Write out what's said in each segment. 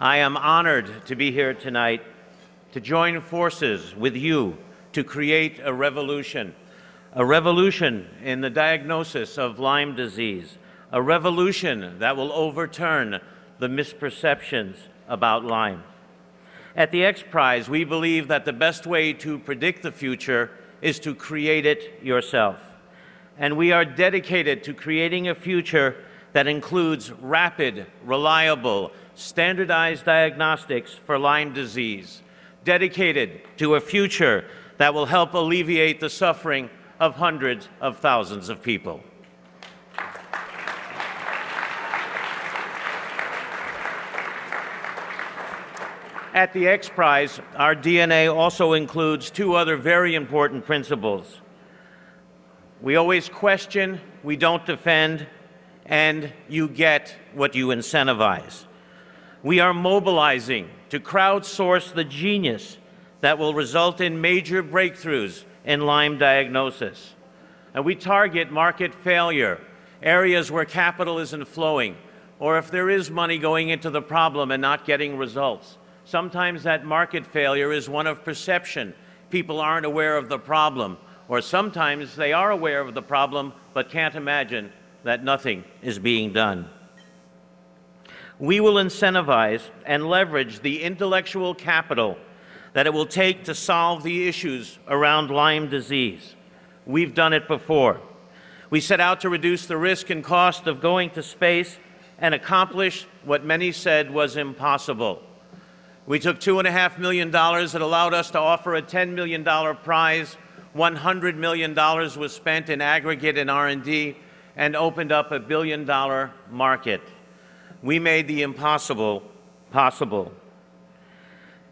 I am honored to be here tonight to join forces with you to create a revolution in the diagnosis of Lyme disease, a revolution that will overturn the misperceptions about Lyme. At the X Prize, we believe that the best way to predict the future is to create it yourself. And we are dedicated to creating a future that includes rapid, reliable, standardized diagnostics for Lyme disease, dedicated to a future that will help alleviate the suffering of hundreds of thousands of people. At the X Prize, our DNA also includes two other very important principles. We always question, we don't defend, and you get what you incentivize. We are mobilizing to crowdsource the genius that will result in major breakthroughs in Lyme diagnosis. And we target market failure, areas where capital isn't flowing, or if there is money going into the problem and not getting results. Sometimes that market failure is one of perception. People aren't aware of the problem, or sometimes they are aware of the problem but can't imagine that nothing is being done. We will incentivize and leverage the intellectual capital that it will take to solve the issues around Lyme disease. We've done it before. We set out to reduce the risk and cost of going to space and accomplish what many said was impossible. We took $2.5 million that allowed us to offer a $10 million prize. $100 million was spent in aggregate in R&D and opened up a $1 billion market. We made the impossible possible.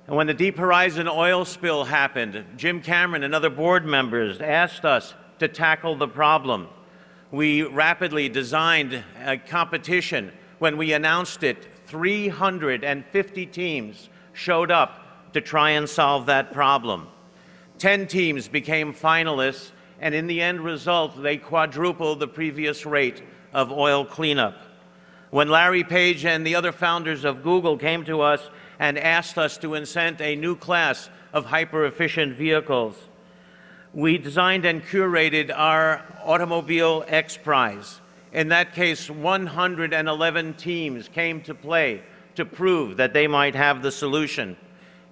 And when the Deep Horizon oil spill happened, Jim Cameron and other board members asked us to tackle the problem. We rapidly designed a competition. When we announced it, 350 teams showed up to try and solve that problem. 10 teams became finalists, and in the end result, they quadrupled the previous rate of oil cleanup. When Larry Page and the other founders of Google came to us and asked us to incent a new class of hyper-efficient vehicles, we designed and curated our Automobile X Prize. In that case, 111 teams came to play to prove that they might have the solution.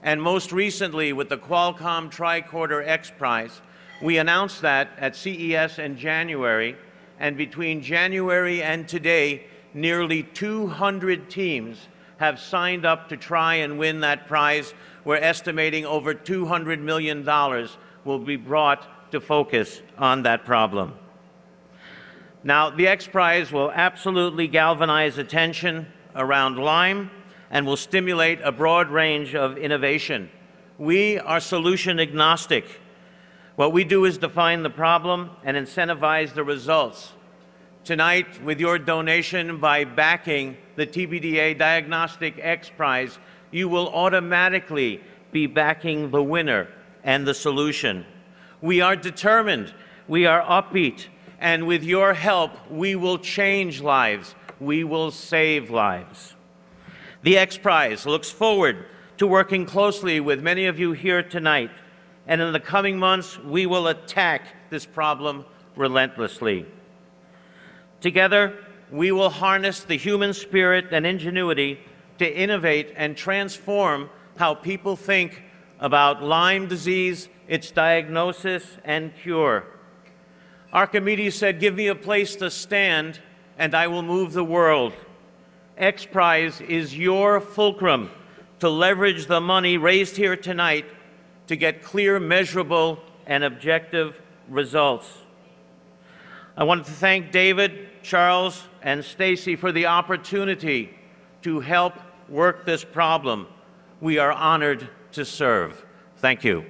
And most recently, with the Qualcomm Tricorder X Prize, we announced that at CES in January, and between January and today, nearly 200 teams have signed up to try and win that prize. We're estimating over $200 million will be brought to focus on that problem. Now, the X Prize will absolutely galvanize attention around Lyme and will stimulate a broad range of innovation. We are solution agnostic. What we do is define the problem and incentivize the results. Tonight, with your donation by backing the TBDA Diagnostic X Prize, you will automatically be backing the winner and the solution. We are determined, we are upbeat, and with your help, we will change lives. We will save lives. The X Prize looks forward to working closely with many of you here tonight, and in the coming months, we will attack this problem relentlessly. Together, we will harness the human spirit and ingenuity to innovate and transform how people think about Lyme disease, its diagnosis and cure. Archimedes said, "Give me a place to stand, and I will move the world." X Prize is your fulcrum to leverage the money raised here tonight to get clear, measurable, and objective results. I want to thank David, Charles, and Stacy for the opportunity to help work this problem. We are honored to serve. Thank you.